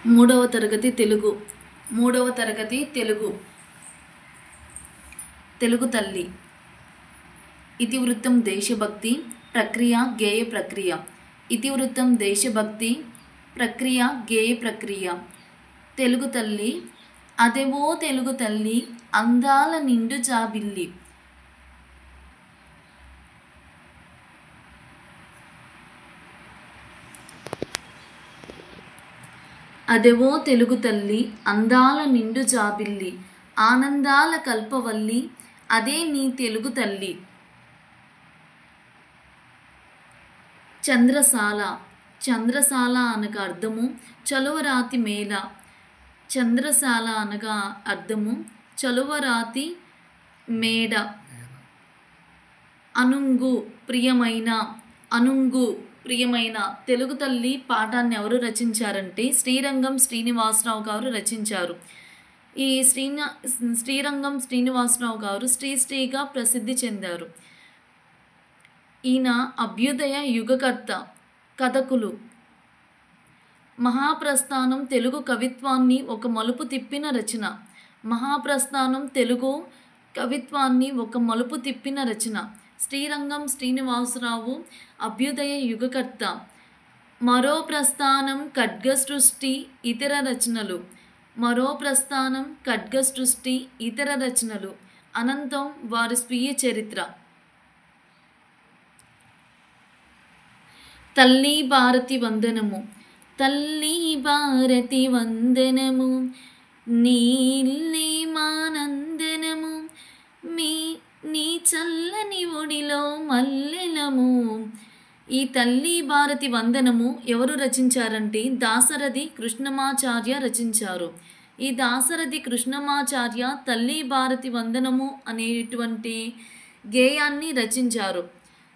మూడవ తరగతి తెలుగు తెలుగు తల్లి. ఇతివృత్తం దేశభక్తి ప్రక్రియ గేయ ప్రక్రియ. ఇతివృత్తం దేశభక్తి ప్రక్రియ గేయ ప్రక్రియ. తెలుగు తల్లి అదెవో తెలుగు తల్లి అందాల నిండు జాబిల్లి. అదెవో తెలుగు తల్లి అందాల నిండు జాబిల్లి, ఆనందాల కల్పవల్లి అదే నీ తెలుగు తల్లి. చంద్రశాల. చంద్రశాల అనగా అర్థము చలువరాతి మేళ. చంద్రశాల అనగా అర్థము చలువరాతి మేడ. అనుంగు ప్రియమైన. అనుంగు ప్రియమైన. తెలుగు తల్లి పాఠాన్ని ఎవరు రచించారంటే శ్రీరంగం శ్రీనివాసరావు గారు రచించారు. ఈ శ్రీరంగం శ్రీనివాసరావు గారు శ్రీగా ప్రసిద్ధి చెందారు. ఈయన అభ్యుదయ యుగకర్త, కథకులు. మహాప్రస్థానం తెలుగు కవిత్వాన్ని ఒక మలుపు తిప్పిన రచన. మహాప్రస్థానం తెలుగు కవిత్వాన్ని ఒక మలుపు తిప్పిన రచన. శ్రీరంగం శ్రీనివాసరావు అభ్యుదయ యుగకర్త. మరో ప్రస్థానం ఖడ్గసృష్టి ఇతర రచనలు. మరో ప్రస్థానం ఖడ్గసృష్టి ఇతర రచనలు. అనంతం వారి స్వీయ చరిత్ర. తల్లి భారతి వందనము. తల్లి భారతి వందనము, నీళ్ళే మానందనము, నీ చల్లని ఒడిలో మల్లెలము. ఈ తల్లి భారతి వందనము ఎవరు రచించారంటే దాశరథి కృష్ణమాచార్య రచించారు. ఈ దాశరథి కృష్ణమాచార్య తల్లి భారతి వందనము అనేటువంటి గేయాన్ని రచించారు.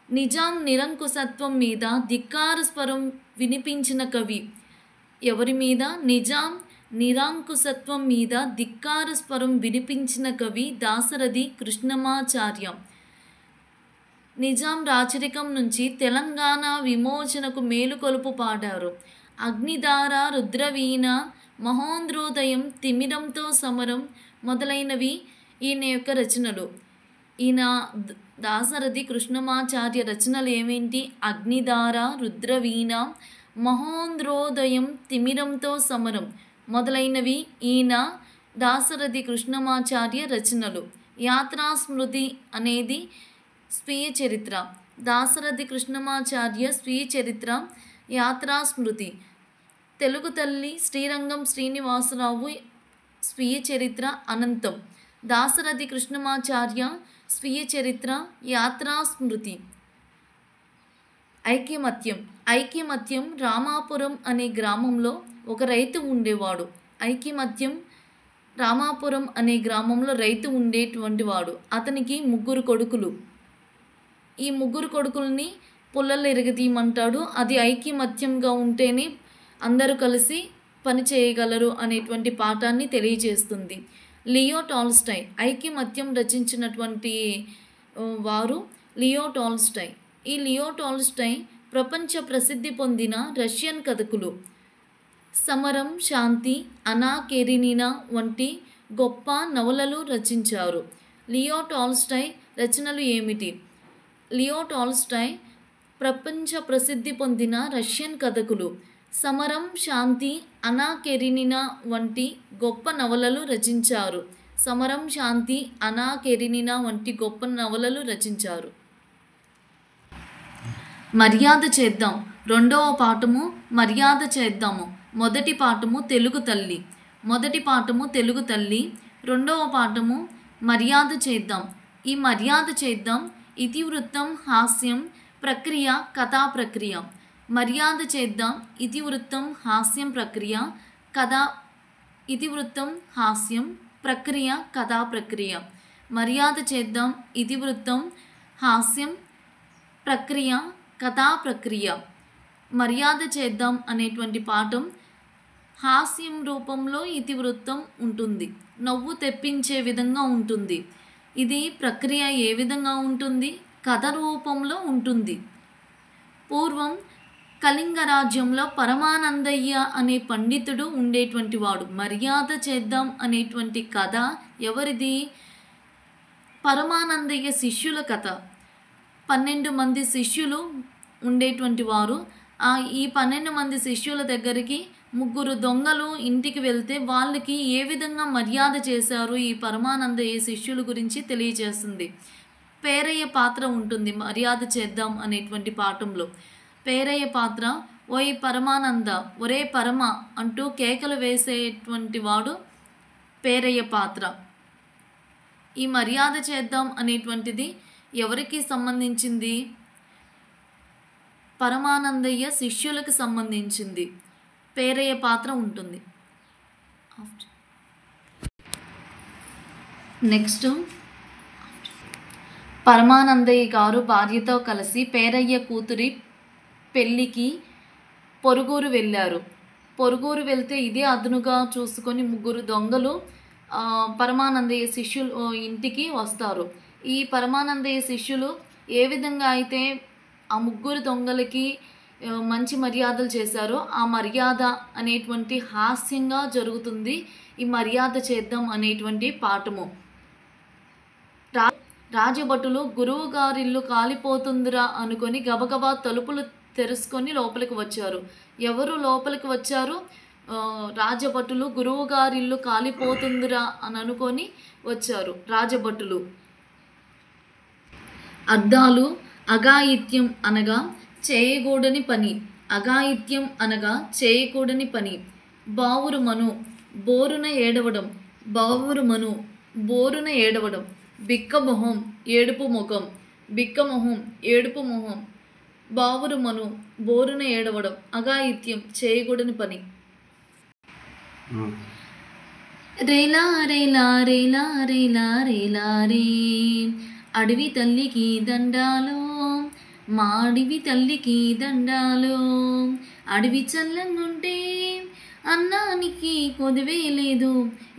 నిజాం నిరంకుశత్వం మీద ధిక్కార స్వరం వినిపించిన కవి. ఎవరి మీద? నిజాం నిరంకుశత్వం మీద ధిక్కార స్వరం వినిపించిన కవి దాశరథి కృష్ణమాచార్య. నిజాం రాచరికం నుంచి తెలంగాణ విమోచనకు మేలుకొలుపు పాడారు. అగ్నిధార, రుద్రవీణ, మహోంద్రోదయం, తిమిరంతో సమరం మొదలైనవి ఈయన యొక్క రచనలు. ఈయన దాశరథి కృష్ణమాచార్య రచనలు ఏమేంటి? అగ్నిధార, రుద్రవీణ, మహోంద్రోదయం, తిమిరంతో సమరం మొదలైనవి ఈయన దాశరథి కృష్ణమాచార్య రచనలు. యాత్రాస్మృతి అనేది స్వీయ చరిత్ర. దాశరథి కృష్ణమాచార్య స్వీయ చరిత్ర యాత్రాస్మృతి. తెలుగు తల్లి శ్రీరంగం శ్రీనివాసరావు స్వీయ చరిత్ర అనంతం. దాశరథి కృష్ణమాచార్య స్వీయ చరిత్ర యాత్రాస్మృతి. ఐకమత్యం. ఐకమత్యం రామాపురం అనే గ్రామంలో ఒక రైతు ఉండేవాడు. ఐకమత్యం రామాపురం అనే గ్రామంలో రైతు ఉండేటువంటి వాడు. అతనికి 3 కొడుకులు. ఈ 3 కొడుకుల్ని పుల్లలు ఎరగదీయమంటాడు. అది ఐకమత్యంగా ఉంటేనే అందరూ కలిసి పని చేయగలరు అనేటువంటి పాఠాన్ని తెలియజేస్తుంది. Leo Tolstoy. ఐకమత్యం రచించినటువంటి వారు లియో టాల్స్టాయ్. ఈ లియో టాల్స్టాయ్ ప్రపంచ ప్రసిద్ధి పొందిన రష్యన్ కథకులు. సమరం, శాంతి, అనా కేరినినా వంటి గొప్ప నవలలు రచించారు. లియో టాల్స్టాయ్ రచనలు ఏమిటి? లియో టాల్స్టాయ్ ప్రపంచ ప్రసిద్ధి పొందిన రష్యన్ కథకులు. సమరం, శాంతి, అనా కేరినినా వంటి గొప్ప నవలలు రచించారు. సమరం, శాంతి, అనా కేరినినా వంటి గొప్ప నవలలు రచించారు. మర్యాద చేద్దాం. రెండవ పాఠము మర్యాద చేద్దాము. మొదటి పాఠము తెలుగు తల్లి. మొదటి పాఠము తెలుగు తల్లి. రెండవ పాఠము మర్యాద చేద్దాం. ఈ మర్యాద చేద్దాం ఇతివృత్తం హాస్యం ప్రక్రియ కథా ప్రక్రియ. మర్యాద చేద్దాం ఇతివృత్తం హాస్యం ప్రక్రియ కథా. ఇతివృత్తం హాస్యం ప్రక్రియ కథా ప్రక్రియ. మర్యాద చేద్దాం ఇతివృత్తం హాస్యం ప్రక్రియ కథా ప్రక్రియ. మర్యాద చేద్దాం అనేటువంటి పాఠం హాస్యం రూపంలో ఇతివృత్తం ఉంటుంది. నవ్వు తెప్పించే విధంగా ఉంటుంది. ఇది ప్రక్రియ ఏ విధంగా ఉంటుంది? కథ రూపంలో ఉంటుంది. పూర్వం కళింగ రాజ్యంలో పరమానందయ్య అనే పండితుడు ఉండేటువంటి వాడు. మర్యాద చేద్దాం అనేటువంటి కథ ఎవరిది? పరమానందయ్య శిష్యుల కథ. 12 మంది శిష్యులు ఉండేటువంటి వారు. ఈ 12 మంది శిష్యుల దగ్గరికి 3 దొంగలు ఇంటికి వెళ్తే వాళ్ళకి ఏ విధంగా మర్యాద చేశారు ఈ పరమానందయ్య శిష్యుల గురించి తెలియజేస్తుంది. పేరయ్య పాత్ర ఉంటుంది మర్యాద చేద్దాం అనేటువంటి పాఠంలో. పేరయ్య పాత్ర, ఓయ్ పరమానంద, ఒరే పరమ అంటూ కేకలు వేసేటువంటి వాడు పేరయ్య పాత్ర. ఈ మర్యాద చేద్దాం అనేటువంటిది ఎవరికి సంబంధించింది? పరమానందయ్య శిష్యులకు సంబంధించింది. పేరయ్య పాత్ర ఉంటుంది. నెక్స్ట్, పరమానందయ్య గారు భార్యతో కలిసి పేరయ్య కూతురి పెళ్ళికి పొరుగురు వెళ్ళారు. పొరుగురు వెళ్తే ఇదే అదునుగా చూసుకొని 3 దొంగలు పరమానందయ్య శిష్యులు ఇంటికి వస్తారు. ఈ పరమానందయ్య శిష్యులు ఏ విధంగా అయితే ఆ 3 దొంగలకి మంచి మర్యాదలు చేశారో ఆ మర్యాద అనేటువంటి హాస్యంగా జరుగుతుంది ఈ మర్యాద చేద్దాం అనేటువంటి పాఠము. రాజభటులు గురువు గారిల్లు కాలిపోతుందిరా అనుకొని గబగబా తలుపులు తెరుచుకొని లోపలికి వచ్చారు. ఎవరు లోపలికి వచ్చారు? రాజభటులు గురువు గారిల్లు కాలిపోతుందిరా అని అనుకొని వచ్చారు రాజభటులు. అద్దాలు అఘాయిత్యం అనగా చేయకూడని పని. అఘాయిత్యం అనగా చేయకూడని పని. బావురు మను బోరున ఏడవడం. బావురు మను బోరున ఏడవడం. బిక్కమొహం ఏడుపు ముఖం. బిక్కమొహం ఏడుపు మొహం. బావురు మను బోరున ఏడవడం. అఘాయిత్యం చేయకూడని పని. రేలా రేలా రేలా రేలా రేలా రే అడవి తల్లికి దండాలో, మా అడవి తల్లికి దండాలో. అడవి చల్లంగుంటే అన్నానికి కొదివే లేదు.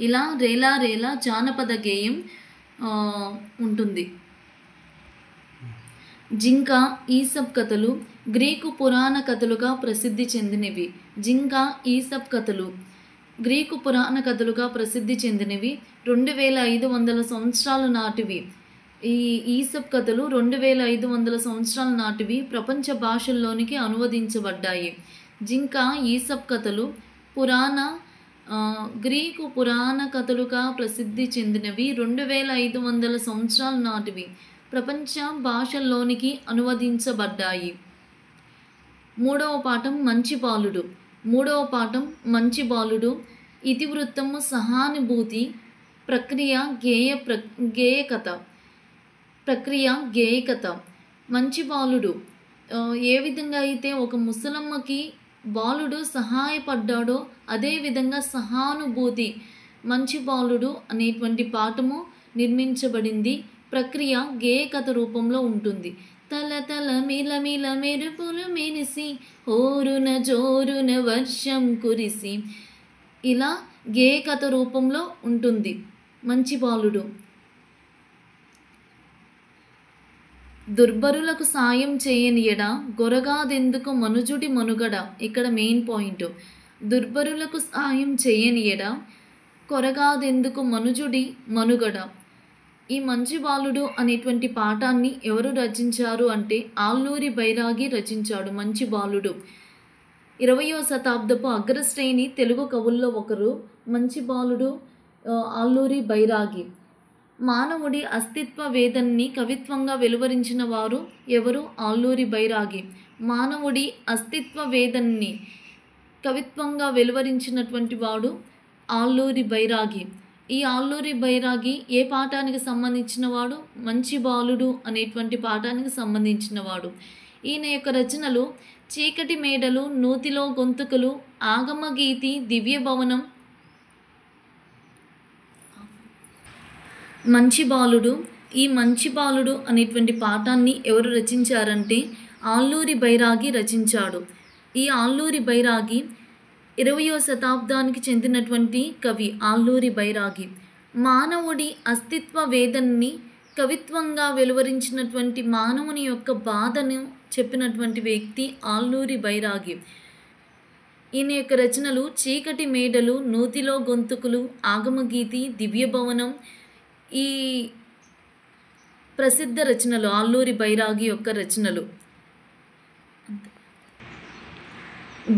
ఇలా రేలా రేలా జానపద గేయం ఉంటుంది. జింక ఈసప్ కథలు గ్రీకు పురాణ కథలుగా ప్రసిద్ధి చెందినవి. జింక ఈసప్ కథలు గ్రీకు పురాణ కథలుగా ప్రసిద్ధి చెందినవి. 2500 సంవత్సరాల నాటివి. ఈ ఈసప్ కథలు 2500 సంవత్సరాల నాటివి. ప్రపంచ భాషల్లోనికి అనువదించబడ్డాయి. జింక ఈసప్ కథలు గ్రీకు పురాణ కథలుగా ప్రసిద్ధి చెందినవి. 2500 సంవత్సరాల నాటివి. ప్రపంచ భాషల్లోనికి అనువదించబడ్డాయి. 3వ పాఠం మంచి బాలుడు. 3వ పాఠం మంచి బాలుడు. ఇతివృత్తము సహానుభూతి. ప్రక్రియ గేయకథ. ప్రక్రియ గేయకథ. మంచి బాలుడు ఏ విధంగా అయితే ఒక ముసలమ్మకి బాలుడు సహాయపడ్డాడో అదేవిధంగా సహానుభూతి మంచి బాలుడు అనేటువంటి పాఠము నిర్మించబడింది. ప్రక్రియ గేయకథ రూపంలో ఉంటుంది. తల తల మిల మిల మెరుపులు మెరిసి హోరున జోరున వర్షం కురిసి, ఇలా గేయకథ రూపంలో ఉంటుంది మంచి బాలుడు. దుర్బరులకు సాయం చేయని ఎడ గొరగాదెందుకు మనుజుడి మనుగడ. ఇక్కడ మెయిన్ పాయింట్. దుర్బరులకు సాయం చేయని ఎడ కొరగాదెందుకు మనుజుడి మనుగడ. ఈ మంచి బాలుడు అనేటువంటి పాఠాన్ని ఎవరు రచించారు అంటే ఆల్లూరి బైరాగి రచించాడు. మంచి బాలుడు 20వ శతాబ్దపు అగ్రశ్రేణి తెలుగు కవుల్లో ఒకరు మంచి బాలుడు ఆల్లూరి బైరాగి. మానవుడి అస్తిత్వ వేదన్ని కవిత్వంగా వెలువరించిన వారు ఎవరు? ఆల్లూరి బైరాగి. మానవుడి అస్తిత్వ వేదన్ని కవిత్వంగా వెలువరించినటువంటి వాడు ఆల్లూరి బైరాగి. ఈ ఆల్లూరి బైరాగి ఏ పాఠానికి సంబంధించిన వాడు? మంచి బాలుడు అనేటువంటి పాఠానికి సంబంధించిన వాడు. ఈయన యొక్క రచనలు చీకటి మేడలు, నూతిలో గొంతుకలు, ఆగమగీతి, దివ్యభవనం. మంచి బాలుడు. ఈ మంచి బాలుడు అనేటువంటి పాఠాన్ని ఎవరు రచించారంటే ఆల్లూరి బైరాగి రచించాడు. ఈ ఆల్లూరి బైరాగి 20వ శతాబ్దానికి చెందినటువంటి కవి ఆల్లూరి బైరాగి. మానవుడి అస్తిత్వ వేదన్ని కవిత్వంగా వెలువరించినటువంటి మానవుని యొక్క బాధను చెప్పినటువంటి వ్యక్తి ఆల్లూరి బైరాగి. ఈయన యొక్క రచనలు చీకటి మేడలు, నూతిలో గొంతుకులు, ఆగమగీతి, దివ్యభవనం ఈ ప్రసిద్ధ రచనలు ఆల్లూరి బైరాగి యొక్క రచనలు.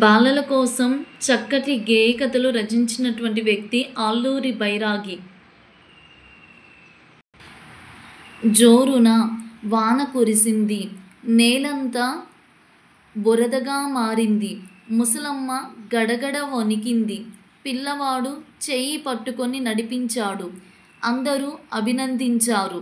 బాలల కోసం చక్కటి గేయ కథలు రచించినటువంటి వ్యక్తి ఆల్లూరి బైరాగి. జోరున వాన కురిసింది, నేలంతా బురదగా మారింది, ముసలమ్మ గడగడ వణికింది, పిల్లవాడు చెయ్యి పట్టుకొని నడిపించాడు, అందరూ అభినందించారు.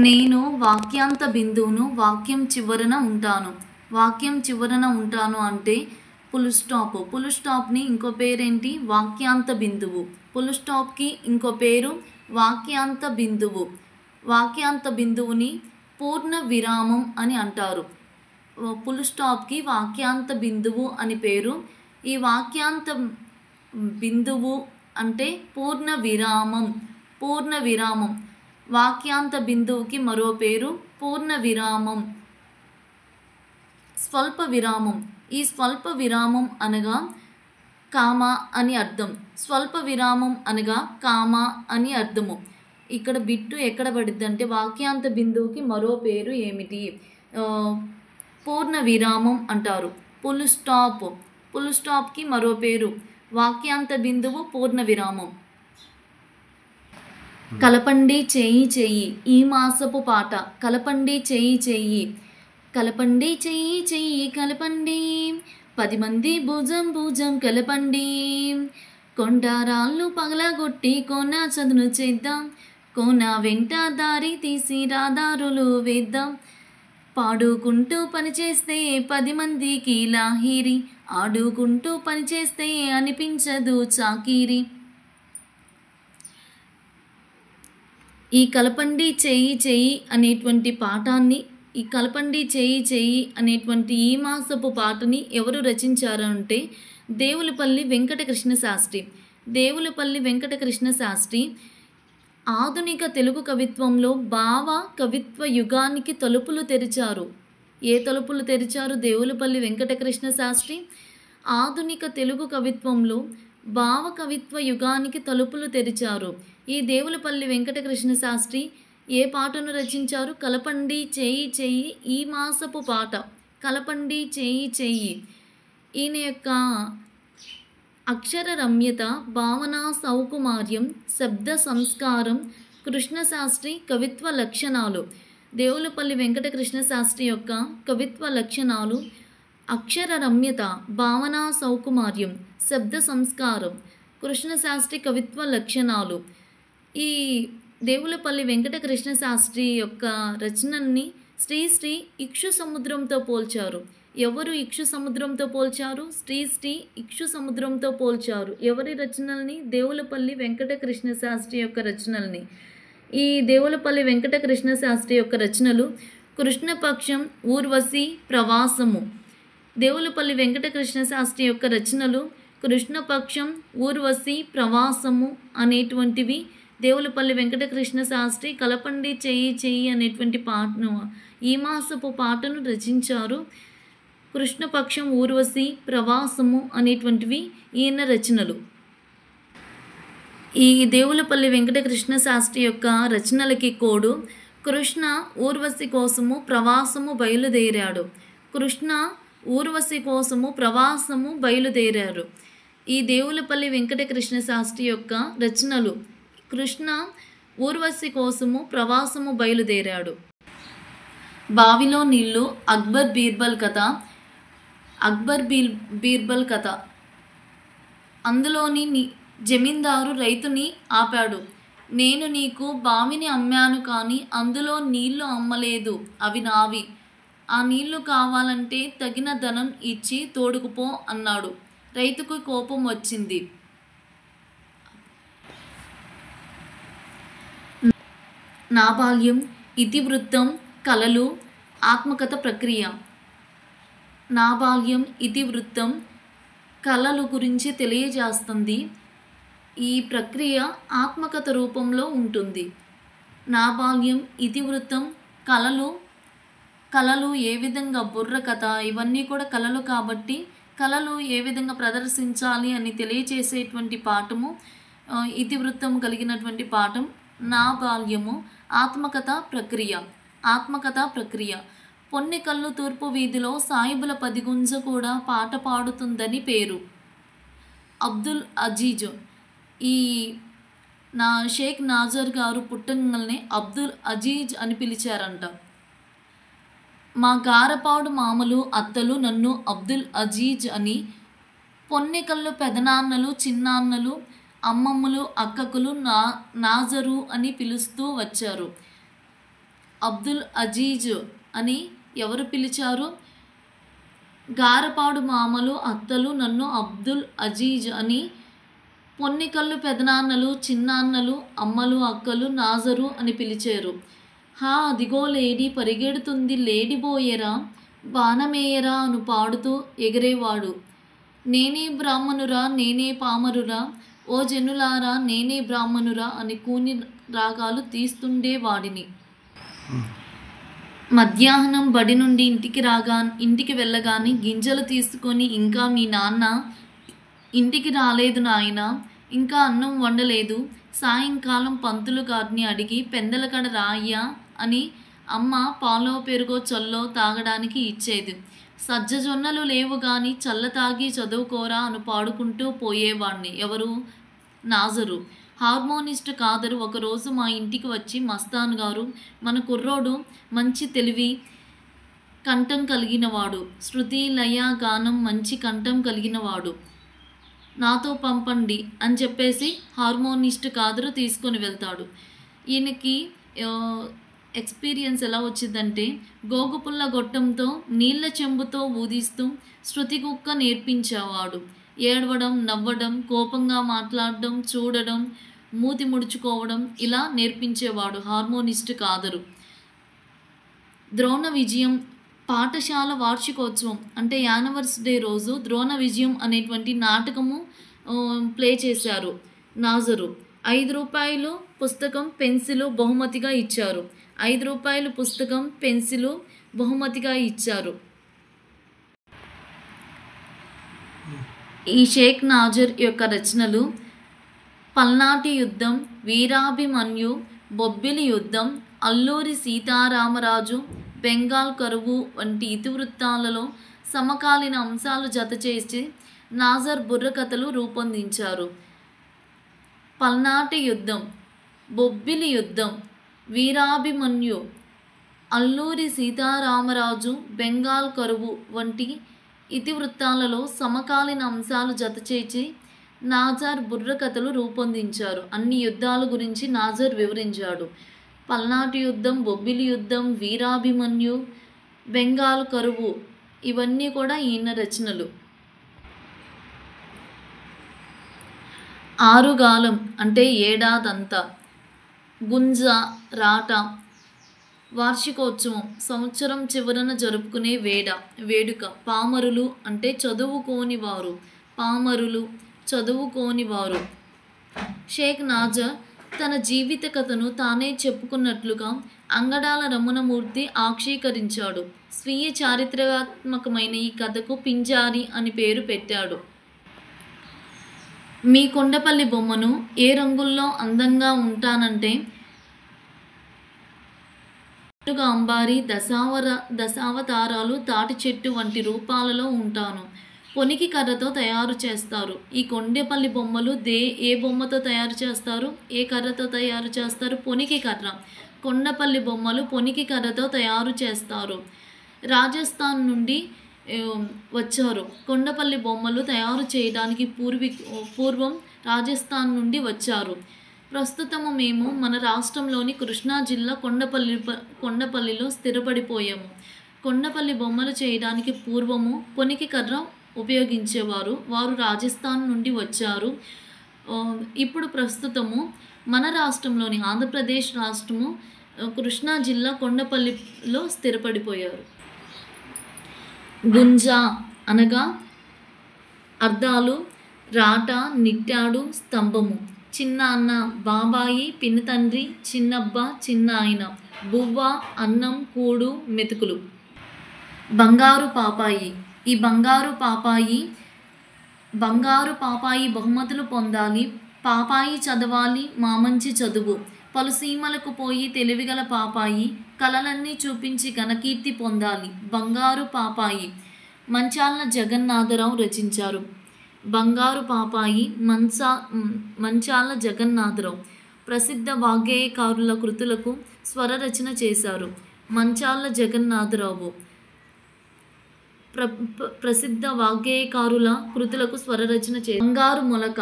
నేను వాక్యాంత బిందువును, వాక్యం చివరన ఉంటాను. వాక్యం చివరన ఉంటాను అంటే ఫుల్ స్టాప్. ఫుల్ స్టాప్ని ఇంకో పేరేంటి? వాక్యాంత బిందువు. ఫుల్ స్టాప్కి ఇంకో పేరు వాక్యాంత బిందువు. వాక్యాంత బిందువుని పూర్ణ విరామం అని అంటారు. ఫుల్ స్టాప్కి వాక్యాంత బిందువు అని పేరు. ఈ వాక్యాంత బిందువు అంటే పూర్ణ విరామం. పూర్ణ విరామం. వాక్యాంత బిందువుకి మరో పేరు పూర్ణ విరామం. స్వల్ప విరామం. ఈ స్వల్ప విరామం అనగా కామ అని అర్థం. స్వల్ప విరామం అనగా కామ అని అర్థము. ఇక్కడ బిట్టు ఎక్కడ పడిద్ది అంటే వాక్యాంత బిందువుకి మరో పేరు ఏమిటి? పూర్ణ విరామం అంటారు. Full stop. ఫుల్ స్టాప్కి మరో పేరు వాక్యాంత బిందువు పూర్ణ విరామం. కలపండి చేయి చేయి ఈ మాసపు పాట. కలపండి చేయి చేయి, కలపండి చేయి చేయి కలపండి, 10 మంది భుజం భుజం కలపండి, కొండారాళ్ళు పగలగొట్టి కోన చదును చేద్దాం, కోన వెంట దారి తీసి రాదారులు వేద్దాం, పాడుకుంటూ పనిచేస్తే 10 మందికి లాహిరి, ఆడుకుంటూ పనిచేస్తే అనిపించదు చాకిరి. ఈ కలపండి చేయి చేయి అనేటువంటి పాఠాన్ని, ఈ కలపండి చేయి చేయి అనేటువంటి ఈ మాసపు పాటని ఎవరు రచించారంటే దేవులపల్లి వెంకటకృష్ణ శాస్త్రి. దేవులపల్లి వెంకటకృష్ణ శాస్త్రి ఆధునిక తెలుగు కవిత్వంలో భావ కవిత్వ యుగానికి తలుపులు తెరిచారు. ఏ తలుపులు తెరిచారు దేవులపల్లి వెంకటకృష్ణ శాస్త్రి? ఆధునిక తెలుగు కవిత్వంలో భావ కవిత్వ యుగానికి తలుపులు తెరిచారు. ఈ దేవులపల్లి వెంకటకృష్ణ శాస్త్రి ఏ పాటను రచించారు? కలపండి చేయి చేయి ఈ మాసపు పాట. కలపండి చేయి చేయి. ఈయన యొక్క అక్షర రమ్యత, భావనా సౌకుమార్యం, శబ్ద సంస్కారం, కృష్ణశాస్త్రి కవిత్వ లక్షణాలు. దేవులపల్లి వెంకటకృష్ణ శాస్త్రి యొక్క కవిత్వ లక్షణాలు అక్షర రమ్యత, భావనా సౌకుమార్యం, శబ్ద సంస్కారం, కృష్ణశాస్త్రి కవిత్వ లక్షణాలు. ఈ దేవులపల్లి వెంకటకృష్ణ శాస్త్రి యొక్క రచనల్ని శ్రీ ఇక్షు సముద్రంతో పోల్చారు. ఎవరు ఇక్షు సముద్రంతో పోల్చారు? శ్రీ ఇక్షు సముద్రంతో పోల్చారు. ఎవరి రచనల్ని? దేవులపల్లి వెంకటకృష్ణ శాస్త్రి యొక్క రచనల్ని. ఈ దేవులపల్లి వెంకటకృష్ణ శాస్త్రి యొక్క రచనలు కృష్ణపక్షం, ఊర్వశి, ప్రవాసము. దేవులపల్లి వెంకటకృష్ణ శాస్త్రి యొక్క రచనలు కృష్ణపక్షం, ఊర్వశి, ప్రవాసము అనేటువంటివి. దేవులపల్లి వెంకటకృష్ణ శాస్త్రి కలపండి చేయి చేయి అనేటువంటి పాటను, ఈ మాసపు పాటను రచించారు. కృష్ణపక్షం, ఊర్వశి, ప్రవాసము అనేటువంటివి ఈయన రచనలు. ఈ దేవులపల్లి వెంకటకృష్ణ శాస్త్రి యొక్క రచనలకి కోడు కృష్ణ ఊర్వశి కోసము ప్రవాసము బయలుదేరాడు. కృష్ణ ఊర్వశి కోసము ప్రవాసము బయలుదేరారు. ఈ దేవులపల్లి వెంకటకృష్ణ శాస్త్రి యొక్క రచనలు కృష్ణ ఊర్వశి కోసము ప్రవాసము బయలుదేరాడు. బావిలో నీళ్ళు, అక్బర్ బీర్బల్ కథ. అక్బర్ బీర్బల్ కథ. అందులోని జమీందారు రైతుని ఆపాడు. నేను నీకు బావిని అమ్మాను కానీ అందులో నీళ్లు అమ్మలేదు, అవి నావి. ఆ నీళ్లు కావాలంటే తగిన ధనం ఇచ్చి తోడుకుపో అన్నాడు. రైతుకు కోపం వచ్చింది. నా బాల్యం, ఇతివృత్తం, కళలు, ఆత్మకథ ప్రక్రియ. నా బాల్యం, ఇతివృత్తం, కళలు గురించి తెలియజేస్తుంది. ఈ ప్రక్రియ ఆత్మకథ రూపంలో ఉంటుంది. నా బాల్యం, ఇతివృత్తం, కళలు కళలు ఏ విధంగా బుర్ర కథ ఇవన్నీ కూడా కళలు కాబట్టి కళలు ఏ విధంగా ప్రదర్శించాలి అని తెలియచేసేటువంటి పాఠము ఇతివృత్తం కలిగినటువంటి పాఠం నా బాల్యము. ఆత్మకథ ప్రక్రియ పొన్నెకల్లు తూర్పు వీధిలో సాయిబుల పదిగుంజ కూడా పాట పాడుతుందని పేరు. అబ్దుల్ అజీజ్. ఈ షేక్ నాజర్ గారు పుట్టంగానే అబ్దుల్ అజీజ్ అని పిలిచారంట. మా గారపాడు మామలు అత్తలు నన్ను అబ్దుల్ అజీజ్ అని, పొన్నెకల్లు పెదనాన్నలు చిన్నాన్నలు అమ్మమ్మలు అక్కకులు నాజరు అని పిలుస్తూ వచ్చారు. అబ్దుల్ అజీజ్ అని ఎవరు పిలిచారు? గారపాడు మామలు అత్తలు నన్ను అబ్దుల్ అజీజ్ అని, పొన్నెకల్లు పెదనాన్నలు చిన్నాన్నలు అమ్మలు అక్కలు నాజరు అని పిలిచారు. హా అదిగో లేడీ పరిగెడుతుంది లేడిబోయేరా బాణమేయరా అను పాడుతూ ఎగిరేవాడు. నేనే బ్రాహ్మణురా నేనే పామరురా ఓ జనులారా నేనే బ్రాహ్మణురా అని కూని రాగాలు తీస్తుండేవాడిని. మధ్యాహ్నం బడి నుండి ఇంటికి వెళ్ళగానే గింజలు తీసుకొని, ఇంకా మీ నాన్న ఇంటికి రాలేదు నాయనా, ఇంకా అన్నం వండలేదు, సాయంకాలం పంతులు గారిని అడిగి పెందలకడ రాయ్యా అని అమ్మ పాలో పెరుగో చల్లో తాగడానికి ఇచ్చేది. సజ్జజొన్నలు లేవు గాని చల్ల తాగి చదువుకోరా అని పాడుకుంటూ పోయేవాడిని. ఎవరు? నాజరు. హార్మోనిస్ట్ కాదరు ఒకరోజు మా ఇంటికి వచ్చి, మస్తాన్ గారు, మన కుర్రోడు మంచి తెలివి కంఠం కలిగినవాడు, శృతి లయ గానం మంచి కంఠం కలిగినవాడు, నాతో పంపండి అని చెప్పేసి హార్మోనిస్ట్ కాదరు తీసుకొని వెళ్తాడు. ఈయనకి ఎక్స్పీరియన్స్ ఎలా వచ్చిందంటే, గోగుపుల్ల గొట్టంతో నీళ్ళ చెంబుతో ఊదిస్తూ శృతి కుక్క నేర్పించేవాడు. ఏడవడం, నవ్వడం, కోపంగా మాట్లాడడం, చూడడం, మూతి ముడుచుకోవడం ఇలా నేర్పించేవాడు హార్మోనిస్ట్ కాదరు. ద్రోణ విజయం పాఠశాల వార్షికోత్సవం అంటే యానివర్సరీ రోజు ద్రోణ విజయం అనేటువంటి నాటకము ప్లే చేశారు నాజరు. 5 రూపాయలు పుస్తకం పెన్సిలు బహుమతిగా ఇచ్చారు. 5 రూపాయలు పుస్తకం పెన్సిలు బహుమతిగా ఇచ్చారు. ఈ షేక్ నాజర్ యొక్క రచనలు పల్నాటి యుద్ధం, వీరాభిమన్యు, బొబ్బిలి యుద్ధం, అల్లూరి సీతారామరాజు, బెంగాల్ కరువు వంటి ఇతివృత్తాలలో సమకాలీన అంశాలు జతచేసి నాజర్ బుర్రకథలు రూపొందించారు. పల్నాటి యుద్ధం, బొబ్బిలి యుద్ధం, వీరాభిమన్యు, అల్లూరి సీతారామరాజు, బెంగాల్ కరువు వంటి ఇతివృత్తాలలో సమకాలీన అంశాలు జతచేసి నాజర్ బుర్రకథలు రూపొందించారు. అన్ని యుద్ధాల గురించి నాజర్ వివరించాడు. పల్నాటి యుద్ధం, బొబ్బిలి యుద్ధం, వీరాభిమన్యు, బెంగాల్ కరువు ఇవన్నీ కూడా ఈయన రచనలు. ఆరుగాలం అంటే ఏడాదంతా, గుంజ, రాట, వార్షికోత్సవం సంవత్సరం చివరన జరుపుకునే వేడుక. పామరులు అంటే చదువుకోనివారు, పామరులు చదువుకోనివారు. షేక్ నాజర్ తన జీవిత కథను తానే చెప్పుకున్నట్లుగా అంగడాల రమణమూర్తి ఆక్షీకరించాడు. స్వీయ చారిత్రాత్మకమైన ఈ కథకు పింజారి అని పేరు పెట్టాడు. మీ కొండపల్లి బొమ్మను ఏ రంగుల్లో అందంగా ఉంటానంటే అంబారి, దశావతారాలు, తాటి చెట్టు వంటి రూపాలలో ఉంటాను. పొనికి కర్రతో తయారు చేస్తారు. ఈ కొండపల్లి బొమ్మలు ఏ బొమ్మతో తయారు చేస్తారు? ఏ కర్రతో తయారు చేస్తారు? పొనికి కర్ర. కొండపల్లి బొమ్మలు పొనికి కర్రతో తయారు చేస్తారు. రాజస్థాన్ నుండి వచ్చారు. కొండపల్లి బొమ్మలు తయారు చేయడానికి పూర్వం రాజస్థాన్ నుండి వచ్చారు. ప్రస్తుతము మేము మన రాష్ట్రంలోని కృష్ణా జిల్లా కొండపల్లిలో స్థిరపడిపోయాము. కొండపల్లి బొమ్మలు చేయడానికి పూర్వము పొనికి కర్ర ఉపయోగించేవారు. వారు రాజస్థాన్ నుండి వచ్చారు. ఇప్పుడు ప్రస్తుతము మన రాష్ట్రంలోని ఆంధ్రప్రదేశ్ రాష్ట్రము కృష్ణా జిల్లా కొండపల్లిలో స్థిరపడిపోయారు. గుంజ అనగా అర్థాలు రాట, నిట్టాడు, స్తంభము. చిన్న అన్న బాబాయి, పిన్ని తండ్రి, చిన్నబ్బ, చిన్న ఆయన, బువ్వ, అన్నం, కూడు, మెతుకులు. బంగారు పాపాయి. ఈ బంగారు పాపాయి బహుమతులు పొందాలి, పాపాయి చదవాలి మా మంచి చదువు, పలుసీమలకు పోయి తెలివిగల పాపాయి, కలలన్నీ చూపించి ఘనకీర్తి పొందాలి. బంగారు పాపాయి మంచాల జగన్నాథరావు రచించారు. బంగారు పాపాయి మంచాల జగన్నాథరావు ప్రసిద్ధ వాగ్గేయకారుల కృతులకు స్వర రచన చేశారు. మంచాల జగన్నాథరావు ప్రసిద్ధ వాగ్గేయకారుల కృతులకు స్వరరచన చేశారు. బంగారు మొలక.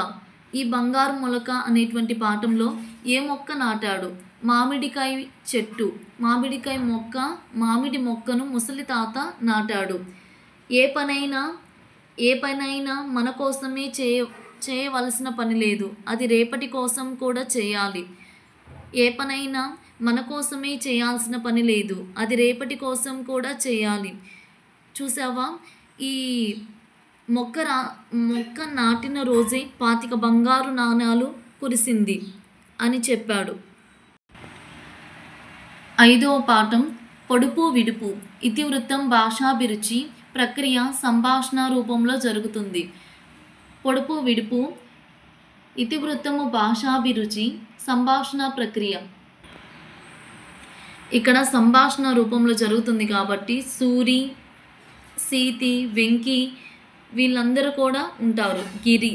ఈ బంగారు మొలక అనేటువంటి పాఠంలో ఏ మొక్క నాటాడు? మామిడికాయ చెట్టు. మామిడి మొక్కను ముసలి తాత నాటాడు. ఏ పనైనా మన కోసమే చేయవలసిన పని లేదు, అది రేపటి కోసం కూడా చేయాలి. ఏ పనైనా మన కోసమే చేయాల్సిన పని లేదు, అది రేపటి కోసం కూడా చేయాలి. చూసావా, ఈ మొక్క నాటిన రోజే 25 బంగారు నాణాలు కురిసింది అని చెప్పాడు. 5వ పాఠం పొడుపు విడుపు. ఇతివృత్తం భాషాభిరుచి ప్రక్రియ సంభాషణ రూపంలో జరుగుతుంది. పొడుపు విడుపు. ఇతివృత్తము భాషాభిరుచి, సంభాషణ ప్రక్రియ. ఇక్కడ సంభాషణ రూపంలో జరుగుతుంది కాబట్టి సూరి, సీతి, వెంకి వీళ్ళందరూ కూడా ఉంటారు. గిరి.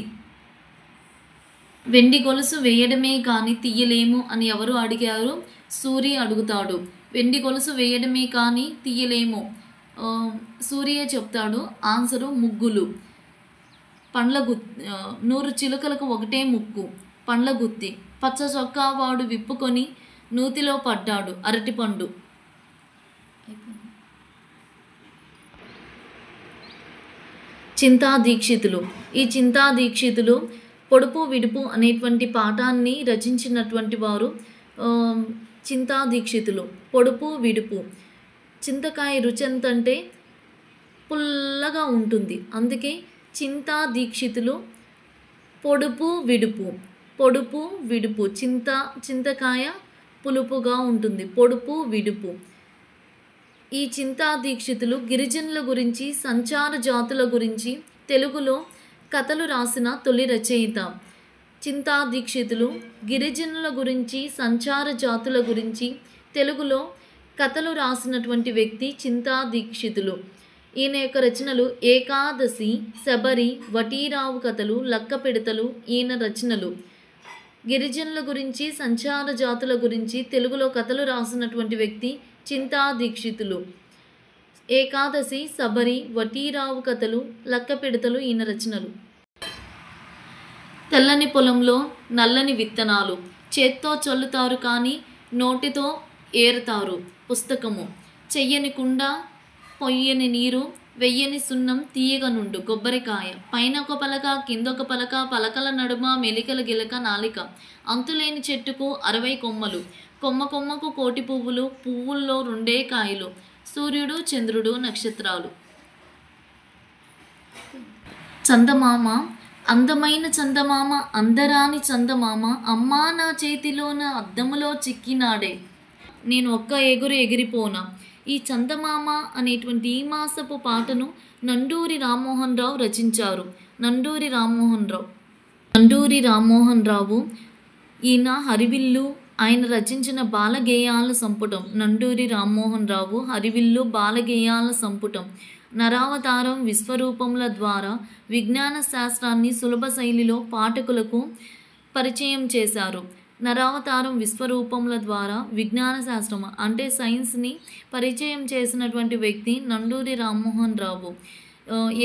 వెండి గొలుసు వేయడమే కానీ తీయలేము అని ఎవరు అడిగారు? సూరి అడుగుతాడు. వెండి గొలుసు వేయడమే కానీ తీయలేము, సూర్య చెప్తాడు. ఆన్సరు ముగ్గులు. 100 చిలుకలకు ఒకటే ముక్కు, పండ్ల గుత్తి. పచ్చ చొక్కా వాడు విప్పుకొని నూతిలో పడ్డాడు, అరటిపండు. చింతా దీక్షితులు. ఈ చింతా దీక్షితులు పొడుపు విడుపు అనేటువంటి పాఠాన్ని రచించినటువంటి వారు చింతా దీక్షితులు. పొడుపు విడుపు. చింతకాయ రుచి ఎంతంటే పుల్లగా ఉంటుంది, అందుకే చింతా దీక్షితులు. పొడుపు విడుపు. పొడుపు విడుపు. చింతకాయ పులుపుగా ఉంటుంది, పొడుపు విడుపు. ఈ చింతా దీక్షితులు గిరిజనుల గురించి, సంచార జాతుల గురించి తెలుగులో కథలు రాసిన తొలి రచయిత. చింతా దీక్షితులు గిరిజనుల గురించి, సంచార జాతుల గురించి తెలుగులో కథలు రాసినటువంటి వ్యక్తి చింతా దీక్షితులు. ఈయన యొక్క రచనలు ఏకాదశి, శబరి, వటీరావు కథలు, లక్కపెడతలు ఈయన రచనలు. గిరిజనుల గురించి, సంచార జాతుల గురించి తెలుగులో కథలు రాసినటువంటి వ్యక్తి చింతా దీక్షితులు. ఏకాదశి, శబరి, వటీరావు కథలు, లక్కపెడతలు ఈయన రచనలు. తెల్లని పొలంలో నల్లని విత్తనాలు చేత్తో చల్లుతారు కానీ నోటితో ఏరుతారు. పుస్తకము. చెయ్యని కుండ, పొయ్యని నీరు, వెయ్యని సున్నం, తీయగనుండు కొబ్బరికాయ. పైన ఒక పలక, కిందొక పలక, పలకల నడుమ మెలికల గిలక నాలిక. అంతులేని చెట్టుకు 60 కొమ్మలు, కొమ్మ కొమ్మకు 1,000,000 పువ్వులు, పువ్వుల్లో 2 కాయలు. సూర్యుడు, చంద్రుడు, నక్షత్రాలు. చందమామ. అందమైన చందమామ, అందరాని చందమామ, అమ్మా నా చేతిలోన అద్దములో చిక్కినాడే, నేను ఒక్క ఎగురు ఎగిరిపోనా. ఈ చందమామ అనేటువంటి ఈ మాసపు పాటను నండూరి రామ్మోహన్ రావు రచించారు. నండూరి రామ్మోహన్ రావు ఈయన హరివిల్లు, ఆయన రచించిన బాలగేయాల సంపుటం. నండూరి రామ్మోహన్ రావు హరివిల్లు బాలగేయాల సంపుటం. నరావతారం, విశ్వరూపముల ద్వారా విజ్ఞాన శాస్త్రాన్ని సులభ శైలిలో పాఠకులకు పరిచయం చేశారు. నరావతారం, విశ్వరూపముల ద్వారా విజ్ఞాన శాస్త్రం అంటే సైన్స్ని పరిచయం చేసినటువంటి వ్యక్తి నండూరి రామ్మోహన్ రావు.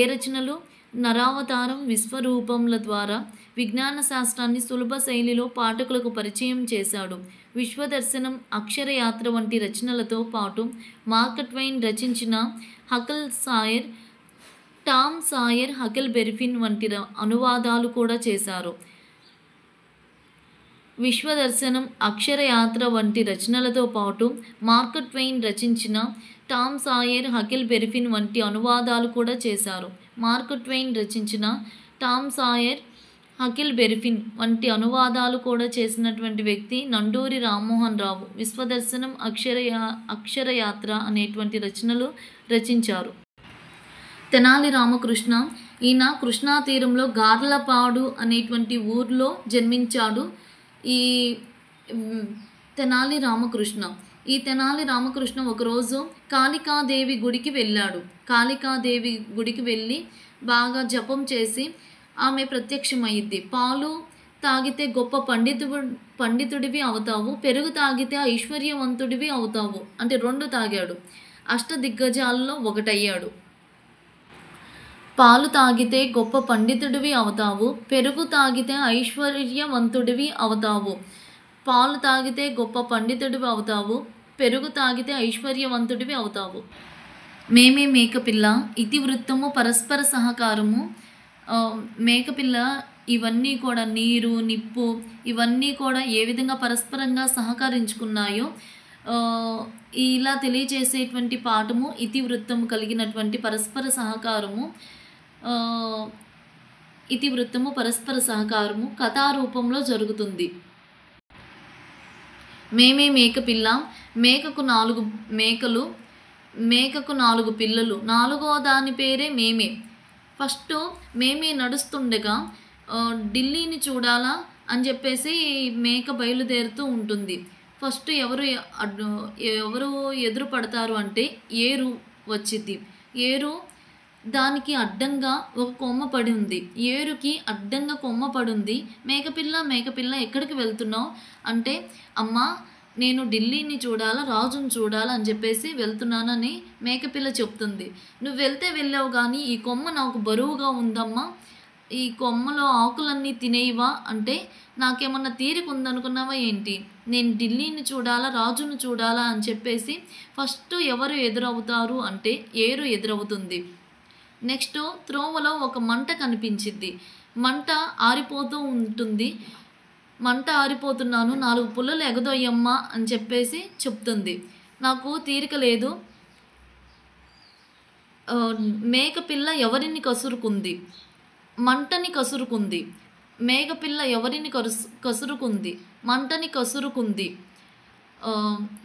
ఏ రచనలు? నరావతారం, విశ్వరూపముల ద్వారా విజ్ఞాన శాస్త్రాన్ని సులభ శైలిలో పాఠకులకు పరిచయం చేశాడు. విశ్వదర్శనం, అక్షరయాత్ర వంటి రచనలతో పాటు మార్క్ ట్వైన్ రచించిన Huckle Sawyer, Tom Sawyer, Huckleberry వంటి అనువాదాలు కూడా చేశారు. విశ్వదర్శనం, అక్షరయాత్ర వంటి రచనలతో పాటు మార్క్ ట్వైన్ రచించిన టామ్ సాయర్, హకెల్ బెర్రీ వంటి అనువాదాలు కూడా చేశారు. మార్క్ ట్వైన్ రచించిన టామ్ సాయర్, అఖిల్ బెర్ఫిన్ వంటి అనువాదాలు కూడా చేసినటువంటి వ్యక్తి నండూరి రామ్మోహన్ రావు విశ్వదర్శనం, అక్షరయాత్ర అనేటువంటి రచనలు రచించారు. తెనాలి రామకృష్ణ, ఈయన కృష్ణా తీరంలో గార్లపాడు అనేటువంటి ఊర్లో జన్మించాడు. ఈ తెనాలి రామకృష్ణ ఒకరోజు కాళికాదేవి గుడికి వెళ్ళాడు. కాళికాదేవి గుడికి వెళ్ళి బాగా జపం చేసి ఆమె ప్రత్యక్షమయ్యిద్ది. పాలు తాగితే గొప్ప పండితుడివి అవుతావు, పెరుగు తాగితే ఐశ్వర్యవంతుడివి అవుతావు అంటే 2 తాగాడు. అష్టదిగ్గజాల్లో ఒకటయ్యాడు. పాలు తాగితే గొప్ప పండితుడివి అవుతావు, పెరుగు తాగితే ఐశ్వర్యవంతుడివి అవుతావు. పాలు తాగితే గొప్ప పండితుడివి అవుతావు, పెరుగు తాగితే ఐశ్వర్యవంతుడివి అవుతావు. మేమే మేకపిల్ల, ఇతివృత్తము, పరస్పర సహకారము. మేకపిల్ల ఇవన్నీ కూడా నీరు, నిప్పు ఇవన్నీ కూడా ఏ విధంగా పరస్పరంగా సహకరించుకున్నాయో ఇలా తెలియజేసేటువంటి పాఠము ఇతివృత్తము కలిగినటువంటి పరస్పర సహకారము. ఇతివృత్తము, పరస్పర సహకారము కథారూపంలో జరుగుతుంది. మేమే మేకపిల్ల, మేకకు 4 మేకలు, మేకకు 4 పిల్లలు, 4వ దాని పేరే మేమే. ఫస్ట్ మేమే నడుస్తుండగా ఢిల్లీని చూడాలా అని చెప్పేసి మేక బయలుదేరుతూ ఉంటుంది. ఫస్ట్ ఎవరు ఎదురు పడతారు అంటే ఏరు వచ్చింది. ఏరు దానికి అడ్డంగా ఒక కొమ్మ పడి ఉంది. ఏరుకి అడ్డంగా కొమ్మ పడి ఉంది. మేకపిల్ల ఎక్కడికి వెళ్తున్నావు అంటే, అమ్మా నేను ఢిల్లీని చూడాలా, రాజును చూడాలా అని చెప్పేసి వెళ్తున్నానని మేకపిల్ల చెప్తుంది. నువ్వు వెళ్తే వెళ్ళావు కానీ ఈ కొమ్మ నాకు బరువుగా ఉందమ్మా, ఈ కొమ్మలో ఆకులన్నీ తినేవా అంటే, నాకేమన్నా తీరిక ఉందనుకున్నావా ఏంటి, నేను ఢిల్లీని చూడాలా, రాజును చూడాలా అని చెప్పేసి ఫస్ట్ ఎవరు ఎదురవుతారు అంటే ఏరు ఎదురవుతుంది. నెక్స్ట్ త్రోవలో ఒక మంట కనిపించింది. మంట ఆరిపోతూ ఉంటుంది. మంట ఆరిపోతున్నాను, 4 పుల్లలు ఎగదొయ్యమ్మా అని చెప్పేసి చెప్తుంది. నాకు తీరిక లేదు. మేకపిల్ల ఎవరిని కసురుకుంది? మంటని కసురుకుంది. మేకపిల్ల ఎవరిని కసురుకుంది? మంటని కసురుకుంది.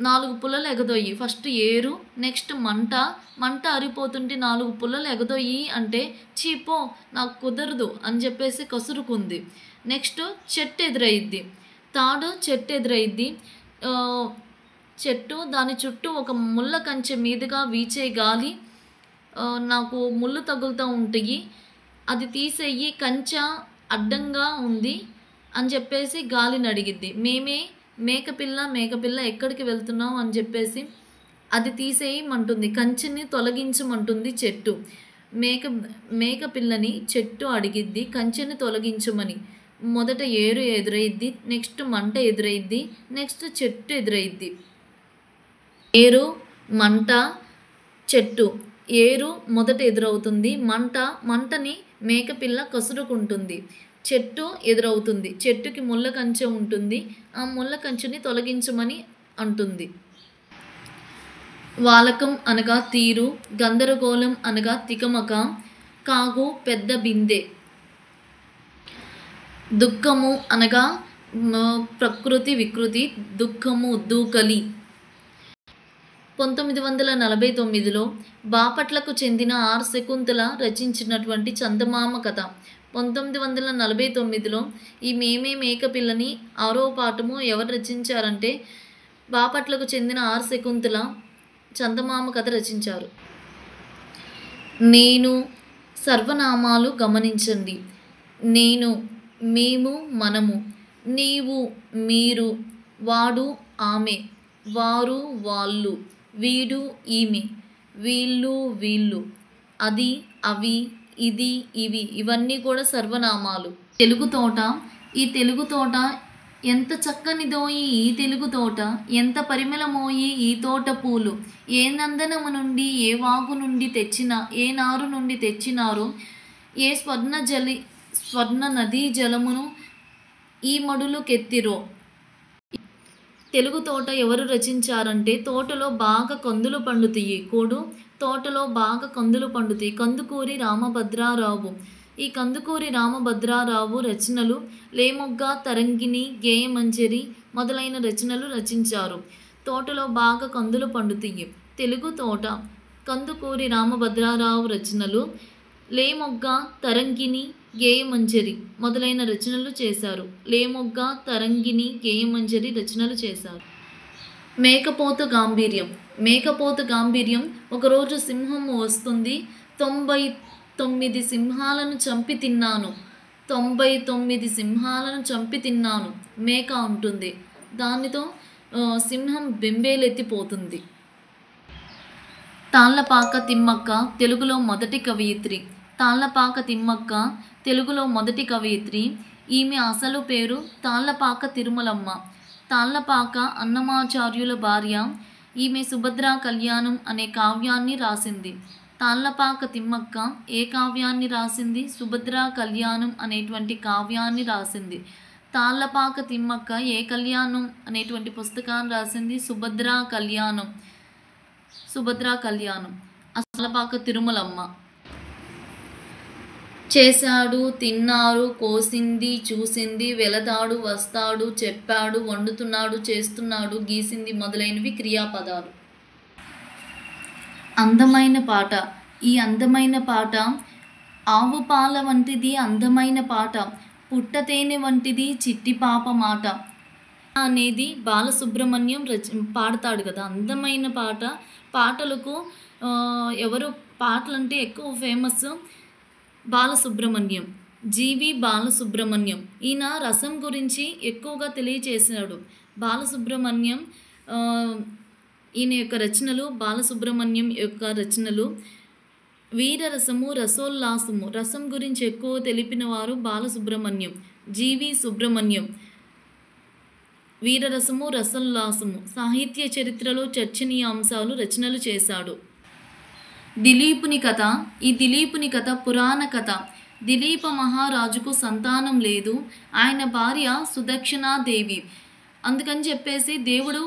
4 పుల్లలు ఎగదొయ్యి. ఫస్ట్ ఏరు, నెక్స్ట్ మంట ఆరిపోతుంటే 4 పుల్లలు ఎగదొయ్యి అంటే చీపో నాకు కుదరదు అని చెప్పేసి కసురుకుంది. నెక్స్ట్ చెట్టు ఎదురైద్ది. తాడు చెట్టు ఎదురైద్ది. చెట్టు దాని చుట్టూ ఒక ముళ్ళ కంచె మీదుగా వీచే గాలి నాకు ముళ్ళు తగులుతూ ఉంటాయి, అది తీసేయి, కంచె అడ్డంగా ఉంది అని చెప్పేసి గాలిని అడిగిద్ది. మేకపిల్ల ఎక్కడికి వెళ్తున్నావు అని చెప్పేసి అది తీసేయమంటుంది, కంచెని తొలగించమంటుంది చెట్టు. మేకపిల్లని చెట్టు అడిగిద్ది కంచెని తొలగించమని. మొదట ఏరు ఎదురైద్ది, నెక్స్ట్ మంట ఎదురైద్ది, నెక్స్ట్ చెట్టు ఎదురైద్ది. ఏరు, మంట, చెట్టు. ఏరు మొదట ఎదురవుతుంది. మంటని మేకపిల్ల కసురుకుంటుంది. చెట్టు ఎదురవుతుంది. చెట్టుకి ముళ్ళ కంచె ఉంటుంది. ఆ ముళ్ళ కంచెని తొలగించమని అంటుంది. వాలకం అనగా తీరు, గందరగోళం అనగా తికమక, కాగు పెద్ద బిందె. దుఃఖము అనగా ప్రకృతి వికృతి, దుఃఖము దూకలి. 1949లో బాపట్లకు చెందిన ఆర్ శకుంతల రచించినటువంటి చందమామ కథ. 1949లో ఈ మేమే మేకపిల్లని 6వ పాఠము ఎవరు రచించారంటే బాపట్లకు చెందిన ఆర్ శకుంతల చందమామ కథ రచించారు. నేను సర్వనామాలు గమనించండి. నేను, మేము, మనము, నీవు, మీరు, వాడు, ఆమె, వారు, వాళ్ళు, వీడు, ఈమె, వీళ్ళు, వీళ్ళు, అది, అవి, ఇది, ఇవి, ఇవన్నీ కూడా సర్వనామాలు. తెలుగు తోట. ఈ తెలుగు తోట ఎంత చక్కనిదోయి ఈ తెలుగు తోట, ఎంత పరిమళమోయి ఈ తోట పూలు, ఏ నందనము నుండి ఏ వాగు నుండి తెచ్చినా, ఏ నారు నుండి తెచ్చినారో, ఏ స్వర్ణ నదీ జలమును ఈ మడులు కెత్తిరో. తెలుగు తోట ఎవరు రచించారంటే తోటలో బాగా కందులు పండుతాయి. తోటలో బాగా కందులు పండుతాయి. కందుకూరి రామభద్రారావు. ఈ కందుకూరి రామభద్రారావు రచనలు లేమొగ్గ, తరంగిణి, గేయమంజరి మొదలైన రచనలు రచించారు. తోటలో బాగా కందులు పండుతాయి. తెలుగు తోట. కందుకూరి రామభద్రారావు రచనలు లేమొగ్గ, తరంగిణి, గేయమంజరి మొదలైన రచనలు చేశారు. లేమొగ్గ, తరంగిణి, గేయమంజరి రచనలు చేశారు. మేకపోతు గాంభీర్యం. మేకపోతు గాంభీర్యం. ఒకరోజు సింహము వస్తుంది. 99 సింహాలను చంపి తిన్నాను. 99 సింహాలను చంపి తిన్నాను మేక ఉంటుంది. దానితో సింహం బెంబేలెత్తిపోతుంది. తాళ్లపాక తిమ్మక్క తెలుగులో మొదటి కవయిత్రి. తాళ్లపాక తిమ్మక్క తెలుగులో మొదటి కవయిత్రి. ఈమె అసలు పేరు తాళ్లపాక తిరుమలమ్మ. తాళ్లపాక అన్నమాచార్యుల భార్య. ఈమె సుభద్రా కళ్యాణం అనే కావ్యాన్ని రాసింది. తాళ్లపాక తిమ్మక్క ఏ కావ్యాన్ని రాసింది? సుభద్రా కళ్యాణం అనేటువంటి కావ్యాన్ని రాసింది. తాళ్లపాక తిమ్మక్క ఏ కళ్యాణం అనేటువంటి పుస్తకాన్ని రాసింది? సుభద్రా కళ్యాణం. సుభద్రా కళ్యాణం. తాళ్లపాక తిరుమలమ్మ. చేశాడు, తిన్నారు, కోసింది, చూసింది, వెళతాడు, వస్తాడు, చెప్పాడు, వండుతున్నాడు, చేస్తున్నాడు, గీసింది మొదలైనవి క్రియాపదాలు. అందమైన పాట. ఈ అందమైన పాట ఆవు పాల వంటిది అందమైన పాట, పుట్టతేనె వంటిది చిట్టి పాప మాట అనేది బాలసుబ్రహ్మణ్యం పాడతాడు కదా. అందమైన పాట. పాటలకు ఎవరు పాటలంటే ఎక్కువ ఫేమస్ బాలసుబ్రహ్మణ్యం. జీవి బాలసుబ్రహ్మణ్యం. ఈయన రసం గురించి ఎక్కువగా తెలియచేశాడు. బాలసుబ్రహ్మణ్యం ఈయన యొక్క రచనలు, బాలసుబ్రహ్మణ్యం యొక్క రచనలు వీరరసము, రసోల్లాసము. రసం గురించి ఎక్కువ తెలిపిన వారు బాలసుబ్రహ్మణ్యం. జీవి సుబ్రహ్మణ్యం. వీరరసము, రసోల్లాసము. సాహిత్య చరిత్రలో చర్చనీయ అంశాలు రచనలు చేశాడు. దిలీపుని కథ. ఈ దిలీపుని కథ పురాణ కథ. దిలీప మహారాజుకు సంతానం లేదు. ఆయన భార్య సుదక్షిణాదేవి. అందుకని చెప్పేసి దేవుడు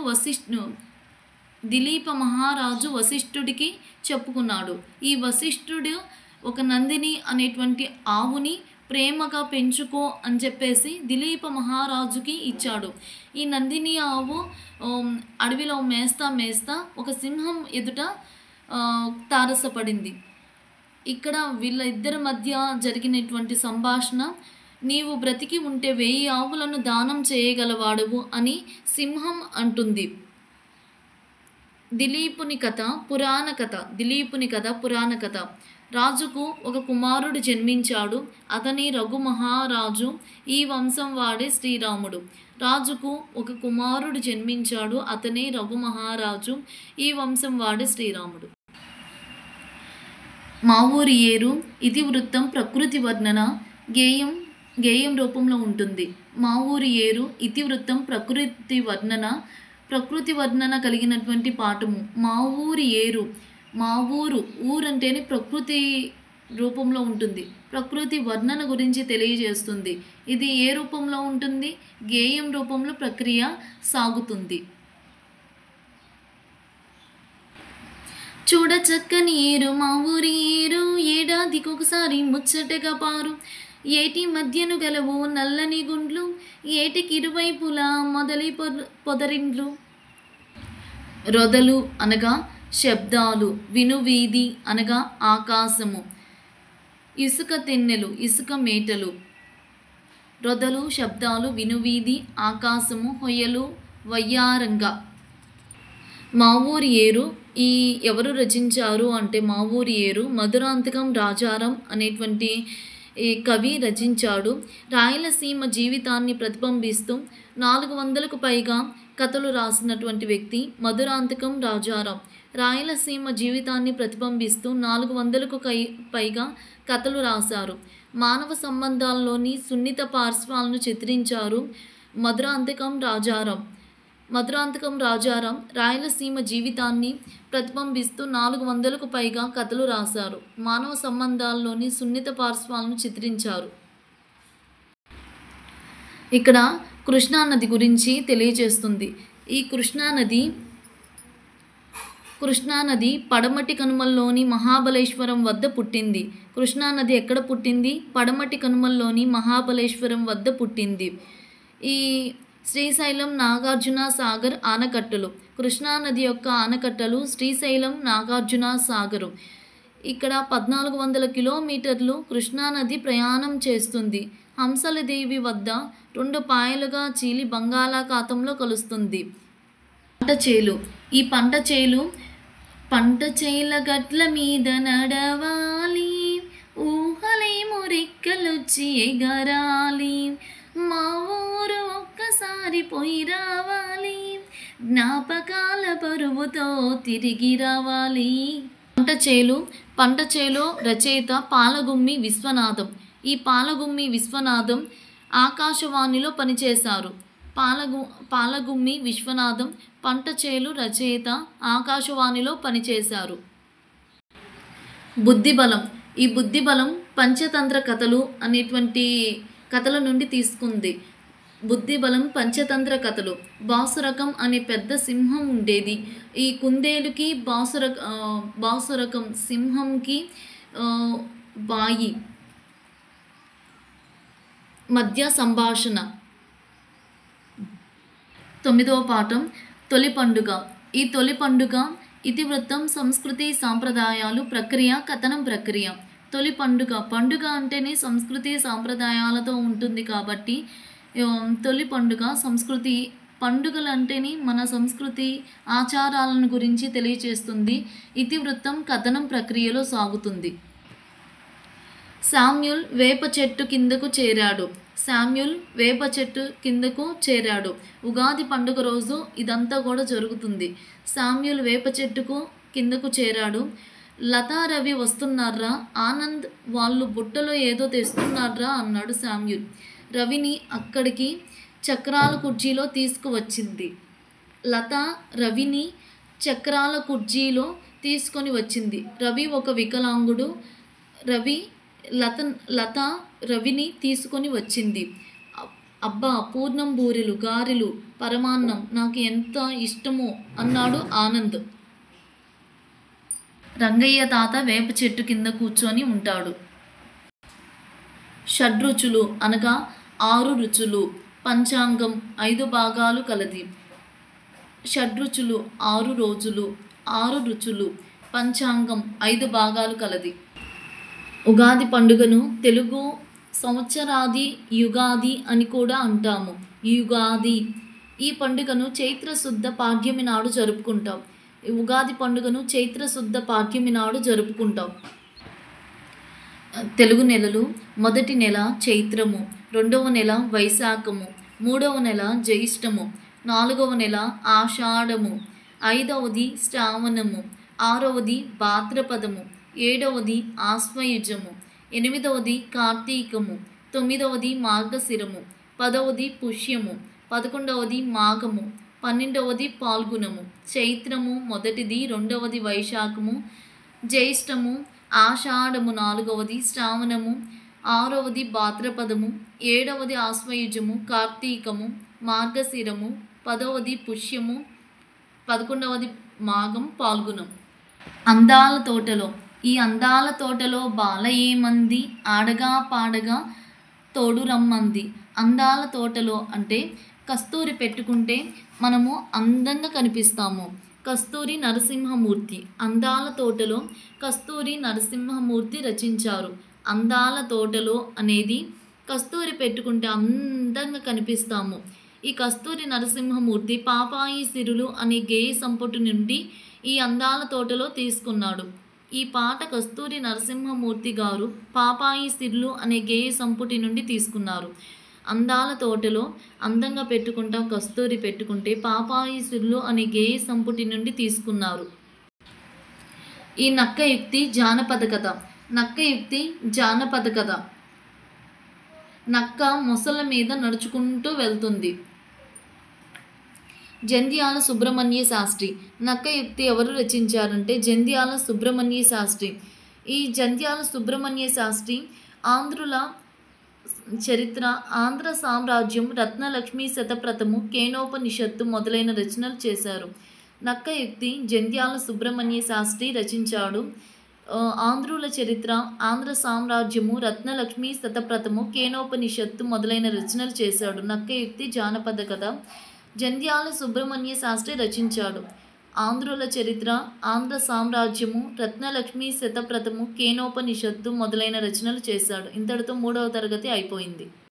దిలీప మహారాజు వశిష్ఠుడికి చెప్పుకున్నాడు. ఈ వశిష్ఠుడు ఒక నందిని అనేటువంటి ఆవుని ప్రేమగా పెంచుకో అని చెప్పేసి దిలీప మహారాజుకి ఇచ్చాడు. ఈ నందిని ఆవు అడవిలో మేస్తా ఒక సింహం ఎదుట తారసపడింది. ఇక్కడ వీళ్ళ ఇద్దరి మధ్య జరిగినటువంటి సంభాషణ, నీవు బ్రతికి ఉంటే 1000 ఆవులను దానం చేయగలవాడవు అని సింహం అంటుంది. దిలీపుని కథ పురాణ కథ. దిలీపుని కథ పురాణ కథ. రాజుకు ఒక కుమారుడు జన్మించాడు. అతని రఘు మహారాజు. ఈ వంశం వాడే శ్రీరాముడు. రాజుకు ఒక కుమారుడు జన్మించాడు. అతనే రఘు మహారాజు. ఈ వంశం వాడే శ్రీరాముడు. మా ఊరి ఏరు. ఇతివృత్తం ప్రకృతి వర్ణన. గేయం రూపంలో ఉంటుంది. మా ఊరి ఏరు ఇతివృత్తం ప్రకృతి వర్ణన కలిగినటువంటి పాఠము. మా ఊరి ఏరు. మా ఊరంటేనే ప్రకృతి రూపంలో ఉంటుంది. ప్రకృతి వర్ణన గురించి తెలియజేస్తుంది. ఇది ఏ రూపంలో ఉంటుంది? గేయం రూపంలో ప్రక్రియ సాగుతుంది. చూడ చక్కని ఏరు మా ఊరి ఏరు, ఏడాదికొకసారి ముచ్చటగా పారు. ఏటి మధ్యను గలవు నల్లని గుండ్లు, ఏటికి ఇరువైపులా మొదలి పొదరిండ్లు. రొదలు అనగా శబ్దాలు, వినువీధి అనగా ఆకాశము, ఇసుక తెన్నెలు, ఇసుక మేటలు. రొదలు, శబ్దాలు, వినువీధి, ఆకాశము, హొయ్యలు, వయ్యారంగా. మా ఊరి ఏరు ఈ ఎవరు రచించారు అంటే మా ఊరి ఏరు మధురాంతకం రాజారాం అనేటువంటి ఈ కవి రచించాడు. రాయలసీమ జీవితాన్ని ప్రతిబింబిస్తూ 400కు పైగా కథలు రాసినటువంటి వ్యక్తి మధురాంతకం రాజారాం. రాయలసీమ జీవితాన్ని ప్రతిబింబిస్తూ 400కు పైగా కథలు రాశారు. మానవ సంబంధాల్లోని సున్నిత పార్శ్వాలను చిత్రించారు మధురాంతకం రాజారాం రాయలసీమ జీవితాన్ని ప్రతిబింబిస్తూ 400కు పైగా కథలు రాశారు. మానవ సంబంధాల్లోని సున్నిత పార్శ్వాలను చిత్రించారు. ఇక్కడ కృష్ణానది గురించి తెలియజేస్తుంది. ఈ కృష్ణానది కృష్ణానది పడమటి కనుమల్లోని మహాబలేశ్వరం వద్ద పుట్టింది. కృష్ణానది ఎక్కడ పుట్టింది? పడమటి కనుమల్లోని మహాబలేశ్వరం వద్ద పుట్టింది. ఈ శ్రీశైలం నాగార్జున సాగర్ ఆనకట్టలు. కృష్ణానది యొక్క ఆనకట్టలు శ్రీశైలం నాగార్జున సాగరు. ఇక్కడ 1400 కిలోమీటర్లు కృష్ణానది ప్రయాణం చేస్తుంది. హంసలదేవి వద్ద 2 పాయలుగా చీలి బంగాళాఖాతంలో కలుస్తుంది. పంట చేలు. ఈ పంట చేల గట్ల మీద నడవాలి, ఊహలేమో రెక్కలొచ్చి ఎగరాలి, మా ఊరు ఒక్కసారి పోయి రావాలి, జ్ఞాపకాల పరువుతో తిరిగి రావాలి. పంట చేలు రచయిత పాలగుమ్మి విశ్వనాథం. ఈ పాలగుమ్మి విశ్వనాథం ఆకాశవాణిలో పనిచేశారు. పాలగుమ్మి విశ్వనాథం పంట చేలు రచయిత, ఆకాశవాణిలో పనిచేశారు. బుద్ధిబలం. ఈ బుద్ధిబలం పంచతంత్ర కథలు అనేటువంటి కథల నుండి తీసుకుంది. బుద్ధిబలం పంచతంత్ర కథలు. బాసురకం అనే పెద్ద సింహం ఉండేది. ఈ కుందేలుకి బాసురకం సింహంకి బాయి మధ్య సంభాషణ. 9వ పాఠం తొలి పండుగ. ఈ తొలి పండుగ ఇతివృత్తం, సంస్కృతి, సాంప్రదాయాలు, ప్రక్రియ, కథనం ప్రక్రియ. తొలి పండుగ అంటేనే సంస్కృతి సాంప్రదాయాలతో ఉంటుంది కాబట్టి తొలి పండుగ. సంస్కృతి, పండుగలు అంటేనే మన సంస్కృతి ఆచారాలను గురించి తెలియచేస్తుంది. ఇతివృత్తం కథనం ప్రక్రియలో సాగుతుంది. శామ్యూల్ వేప చెట్టు కిందకు చేరాడు. ఉగాది పండుగ రోజు ఇదంతా కూడా జరుగుతుంది. శామ్యూల్ వేప చెట్టుకు కిందకు చేరాడు. లతా, రవి వస్తున్నారా? ఆనంద్ వాళ్ళు బుట్టలో ఏదో తెస్తున్నారా అన్నాడు శామ్యూల్. రవిని అక్కడికి చక్రాల కుర్చీలో తీసుకువచ్చింది. లత రవిని చక్రాల కుర్చీలో తీసుకొని వచ్చింది. రవి ఒక వికలాంగుడు. లత రవిని తీసుకొని వచ్చింది. అబ్బా, పూర్ణం బూరెలు, గారెలు, పరమాన్నం నాకు ఎంత ఇష్టమో అన్నాడు ఆనంద్. రంగయ్య తాత వేప చెట్టు కింద కూర్చొని ఉంటాడు. షడ్రుచులు అనగా 6 రుచులు. పంచాంగం 5 భాగాలు కలది. షడ్రుచులు 6 రోజులు, 6 రుచులు. పంచాంగం 5 భాగాలు కలది. ఉగాది పండుగను తెలుగు సంవత్సరాది యుగాది అని కూడా అంటాము. యుగాది. ఈ పండుగను చైత్రశుద్ధ పాడ్యమి నాడు జరుపుకుంటాం. ఉగాది పండుగను చైత్రశుద్ధ పాడ్యమి నాడు జరుపుకుంటాం. తెలుగు నెలలు: మొదటి నెల చైత్రము, 2వ నెల వైశాఖము, 3వ నెల జ్యేష్ఠము, 4వ నెల ఆషాఢము, 5వది శ్రావణము, 6వది భాద్రపదము, 7వది ఆశ్వయుజము, 8వది కార్తీకము, 9వది మార్గశిరము, 10వది పుష్యము, 11వది మాఘము, 12వది పాల్గుణము. చైత్రము మొదటిది, 2వది వైశాఖము, జ్యేష్ఠము, ఆషాఢము 4వది, శ్రావణము 6వది, భాద్రపదము 7వది, ఆశ్వయుజము, కార్తీకము, మార్గశిరము, 10వది పుష్యము, 11వది మాఘం, పాల్గుణం. అందాల తోటలో. ఈ అందాల తోటలో బాల ఏమంది, ఆడగా పాడగా తోడు రమ్మంది. అందాల తోటలో అంటే కస్తూరి పెట్టుకుంటే మనము అందంగా కనిపిస్తాము. కస్తూరి నరసింహమూర్తి. అందాల తోటలో కస్తూరి నరసింహమూర్తి రచించారు. అందాల తోటలో అనేది కస్తూరి పెట్టుకుంటే అందంగా కనిపిస్తాము. ఈ కస్తూరి నరసింహమూర్తి పాపాయి సిరులు అనే గేయ సంపుటి నుండి ఈ అందాల తోటలో తీసుకున్నాడు. ఈ పాట కస్తూరి నరసింహమూర్తి గారు పాపాయి సిరులు అనే గేయ సంపుటి నుండి తీసుకున్నారు. అందాల తోటలో అందంగా పెట్టుకుంటాం, కస్తూరి పెట్టుకుంటే పాపాయి సిరులు అనే గేయ సంపుటి నుండి తీసుకున్నారు. ఈ నక్క యుక్తి జానపద కథ. నక్క యుక్తి జానపద కథ. నక్క మొసళ్ళ మీద నడుచుకుంటూ వెళ్తుంది. జంధ్యాల సుబ్రహ్మణ్య శాస్త్రి. నక్క యుక్తి ఎవరు రచించారంటే జంధ్యాల సుబ్రహ్మణ్య శాస్త్రి. ఈ జంధ్యాల సుబ్రహ్మణ్య శాస్త్రి ఆంధ్రుల చరిత్ర, ఆంధ్ర సామ్రాజ్యం, రత్నలక్ష్మి శతప్రథము, కేనోపనిషత్తు మొదలైన రచనలు చేశారు. నక్క యుక్తి జంధ్యాల సుబ్రహ్మణ్య శాస్త్రి రచించాడు. ఆంధ్రుల చరిత్ర, ఆంధ్ర సామ్రాజ్యము, రత్నలక్ష్మి శతప్రథము, కేనోపనిషత్తు మొదలైన రచనలు చేశాడు. నక్క యుక్తి జానపద కథ జంధ్యాల సుబ్రహ్మణ్య శాస్త్రి రచించాడు. ఆంధ్రుల చరిత్ర, ఆంధ్ర సామ్రాజ్యము, రత్నలక్ష్మి శతప్రథము, కేనోపనిషత్తు మొదలైన రచనలు చేశాడు. ఇంతటితో 3వ తరగతి అయిపోయింది.